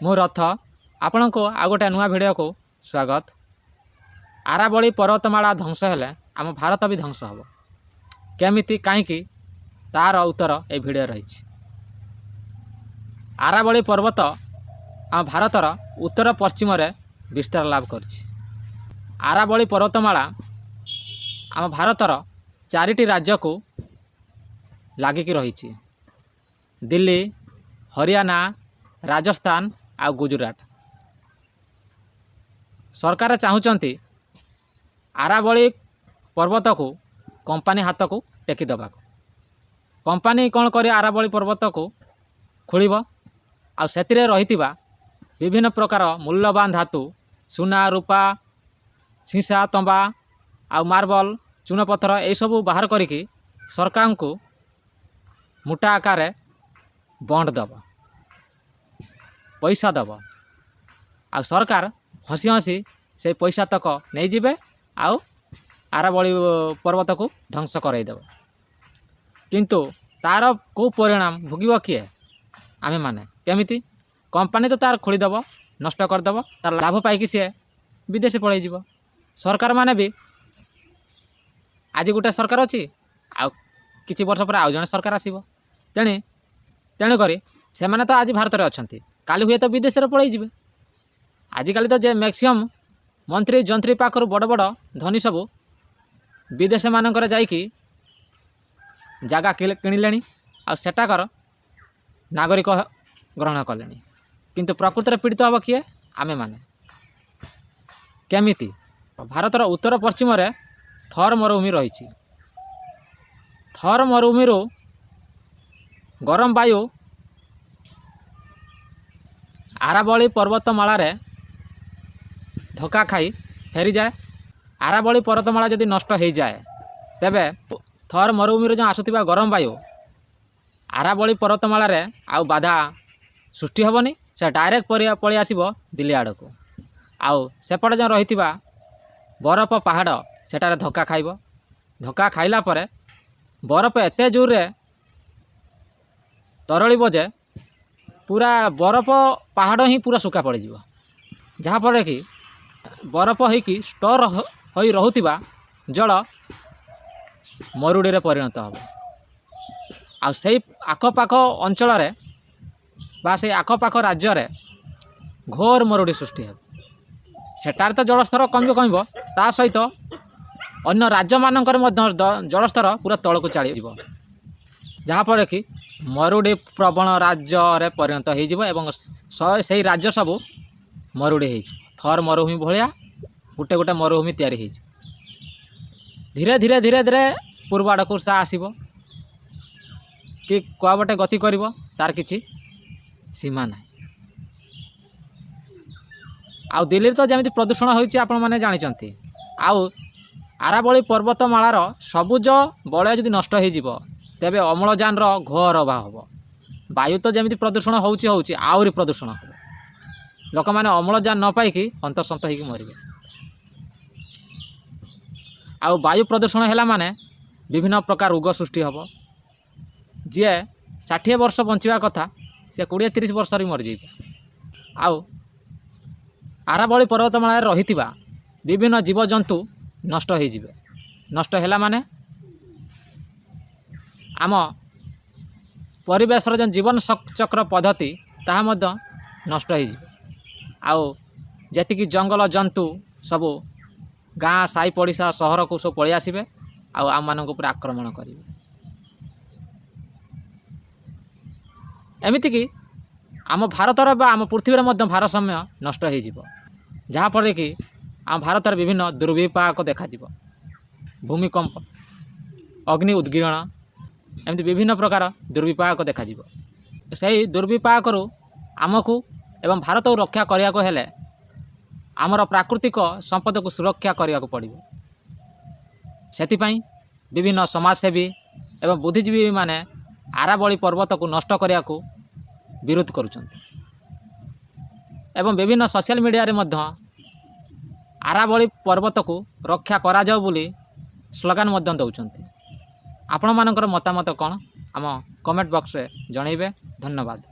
मु रथ आपण को आ गोटे नुआ भिडियो को स्वागत। आरावली पर्वतमाला ध्वंस हेले आम भारत भी ध्वंस हम केमिति कहीं तार उत्तर ए भिडियो रही। आरावली पर्वत आम भारतर उत्तर पश्चिम रे विस्तार लाभ करछि। आरावली पर्वतमाला आम भारतर 4टी राज्य को लागिकी रही। दिल्ली, हरियाणा, राजस्थान आ गुजरात। सरकार चाहूँगी आरावली पर्वत को कंपनी हाथ को टेकी दबा। कंपनी कौन कर आरावली पर्वत को खोलिब आ सेतिरे रहितिबा विभिन्न प्रकार मूल्यवान धातु सुना, रूपा, सीसा, तंबा आ मार्बल, चूनपत्थर ये सब बाहर करिकी सरकार को मोटा आकार बंड दब, पैसा दब आ सरकार हसी हसी से पैसा तक नहीं जिबे आउ आरावली पर्वत को ध्वंस करदेव। किंतु तार को परिणाम भोगिब किए आमे माने केमिति कंपनी तो तार खोलीदेव, नष्ट करदेव, तार लाभ पाई सी विदेश पलि जीव। सरकार माने भी आज गोटे सरकार अच्छी आउ किछि वर्ष पर आउ जने सरकार आसीबो तेणुक से माने तो आज भारत में अच्छा काली हुए तो विदेश पलि जीवे। आजिकल तो जे मैक्सिमम मंत्री जंत्री पाखर बड़ बड़ धनी सबू विदेश मानकर जाइकी जगह किणिले आ सेटाकर नागरिक ग्रहण कले। किंतु प्रकृत में पीड़ित हम किए आमे माने केमिति भारतर उत्तर पश्चिम रे थर मरुभूमि रही। थर मरुभूमि गरम वायु आरावली पर्वतमाला रे धक्का खाई फेरी जाए। आरावली पर्वतमाला जदि नष्ट हो जाए तेबे थर मरुभूमि जो आसुथिबा गरम वायु आरावली पर्वतमाला रे आउ बाधा सृष्टि हेबनी। से डायरेक्ट पलि आसिबो दिल्ली आड़ को। आउ सेपटे जो रहिथिबा बरफ पहाड़ सेटारे धक्का खाइब। धक्का खाइला परे बरफ एते जोर रे तरलिब जे पूरा बरफ पहाड़ ही पूरा सुखा पड़ जाव। जहाँफल कि बरफ होइकी स्टोर होई रहुथिबा जल मरुड़ी रे परिणत हो। आ से आखपाख अंचल रे बा से आखपाख राज्य रे घोर मरुड़ी सृष्टि हो। सेटार तो जलस्तर कमिब ता सहित अन्य राज्य मानकर जलस्तर पूरा तल को चली जीव। जहाँफल कि मरुड़ी प्रवण राज्य रे परिणत हो से राज्य सब मरुड़ी हो। थर मरुभूमि भाया गोटे गोटे मरुभूमि तैयारी हो। धीरे धीरे धीरे धीरे पूर्व आड़ को सा आसब कि कुआबटे गति करिब तार किछि सीमा ना। आउ दिल्ली तो जमी प्रदूषण होइछि आपण माने जानिचंती। आउ आरावली पर्वतमालार सबुज बलय जदि नष्ट हो तेबे अम्लजान घोर अभाव हम। वायु तो जमी प्रदूषण होउछि आउरी प्रदूषण हम। लोक मैंने अम्लजान न पाइकी हंतसंत होगी मरबे। आउ वायु प्रदूषण है माने विभिन्न प्रकार रोग सृष्टि हम। जी 60 वर्ष बंचवा कथा से 20-30 वर्ष मरजे। आउ आरावली पर्वतमाला रही विभिन्न जीवजंतु नष्ट हो। नष्ट है माने आम परिवेशर जो जीवन चक्र पद्धति ताहा मध्य नष्ट हो। आउ जेतिकी जंगल जंतु सबू गाँ साई पड़िशा सहर को सब पलि आसबे आम मानक ऊपर आक्रमण करेंगे। एमितिकी आम भारतर बा आम पृथ्वी में भारसाम्य नष्ट हो। जहाँफल कि आम भारतर विभिन्न दुर्विपाक देखा भूमिकंप, अग्नि उद्गीरण एमती विभिन्न प्रकार दुर्विपाक देखा से दुर्विपाक आमको एवं भारत को रक्षा करने को हेले आमर प्राकृतिक संपद को सुरक्षा करने को पड़ो। सेतिपाई विभिन्न समाजसेवी एवं बुद्धिजीवी माने आरावली पर्वत को नष्ट करने को विरोध करुछंती एवं विभिन्न सोशल मीडिया रे मध्य आरावली पर्वत को रक्षा करा जाओ बोली स्लोगान मध्य दौरान। आपण मानकर मतामत कौन आम कमेंट बॉक्स रे जनइबे। धन्यवाद।